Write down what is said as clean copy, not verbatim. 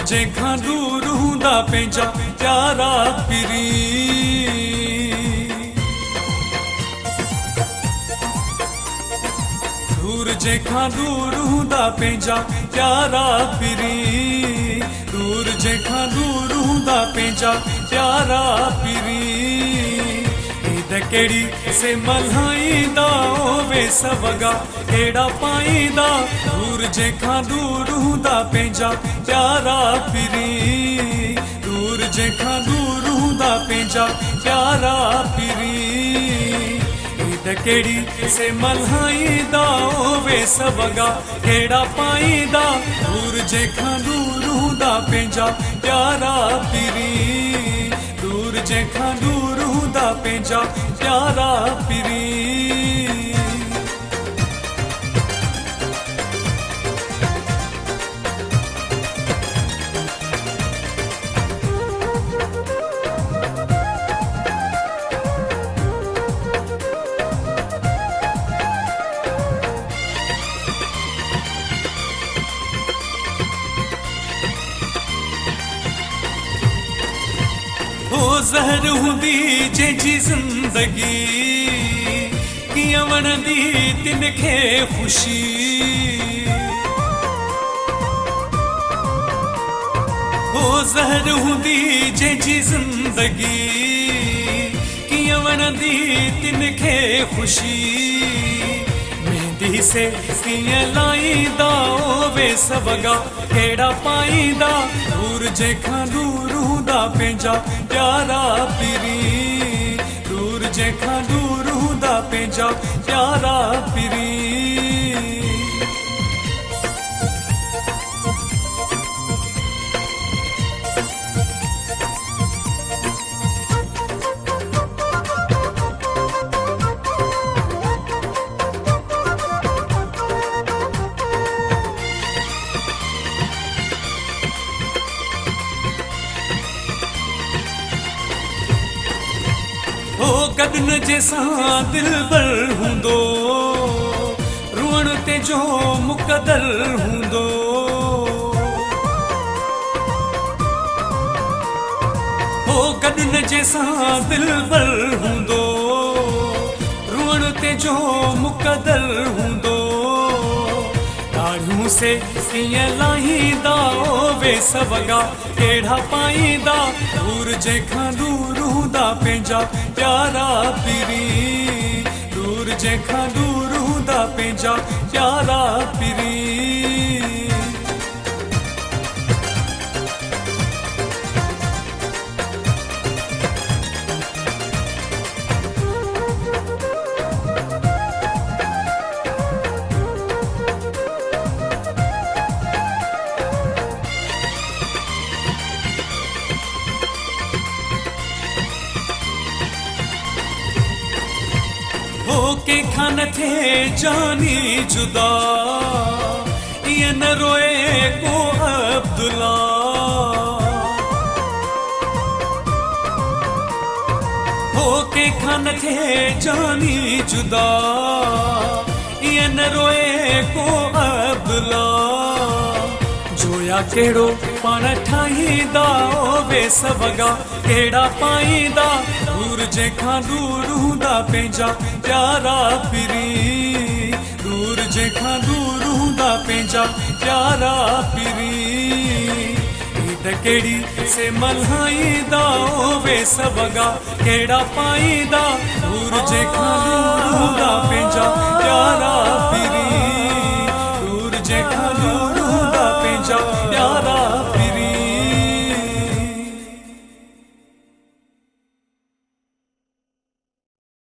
जंहिंखां दूर हूंदा पंहिंजा प्यारा पिरी। दूर जंहिंखां दूर हूंदा पंहिंजा प्यारा पिरी। दूर जंहिंखां दूर हूंदा पंहिंजा प्यारा पिरी। ईद कहिड़ी से मल्हाईंदा वेस वॻा कहिड़ा पाईंदा। दूर जंहिंखां दूर हूंदा पंहिंजा प्यारा पिरी। दूर जंहिंखां दूर हूंदा पंहिंजा प्यारा पिरी। ईद कहिड़ी से मल्हाईंदा वेस वॻा कहिड़ा पाईंदा। दूर जंहिंखां दूर हूंदा पंहिंजा प्यारा पिरी। दूर जंहिंखां दूर हूंदा पंहिंजा प्यारा पिरी। ज़हर हूंदी जंहिंजी ज़िंदगी कीअं वणंदी तिन खे ख़ुशी। ज़हर हूंदी जंहिंजी ज़िंदगी कीअं वणंदी तिन खे ख़ुशी। मेहंदी से कीअं लाईंदा वेस वॻा कहिड़ा पाईंदा। दूर जंहिंखां दूर हूंदा पंहिंजा प्यारा पिरी। दूर जंहिंखां दूर हूंदा पंहिंजा प्यारा पिरी। गगन जैसां दिलबर हूंदो रुअण ते जो मुक़दर हूंदो। गगन जैसां दिलबर हूंदो रुअण ते जो मुक़दर हूंदो। दाढ़ियूं से कीअं लाहींदा वेस वॻा कहिड़ा पाईंदा। दूर जंहिंखां दूर हूंदा पंहिंजा प्यारा पिरी। दूर जंहिंखां दूर हूंदा पंहिंजा प्यारा पिरी। कंहिंखां न थिए जानी जुदा ईअं न रोए को अब्दुल्ला। कंहिंखां न थिए जानी जुदा ईअं न रोए को अब्दुल्ला। जोया कहिड़ो पाण ठाहींदा वेस वॻा कहिड़ा पाईंदा। दूर जंहिंखां दूर हूंदा पंहिंजा प्यारा पिरी। दूर जंहिंखां दूर हूंदा पंहिंजा प्यारा पिरी। ईद कहिड़ी से मल्हाईंदा वेस वॻा कहिड़ा पाईंदा। दूर जंहिंखां दूर हूंदा पंहिंजा प्यारा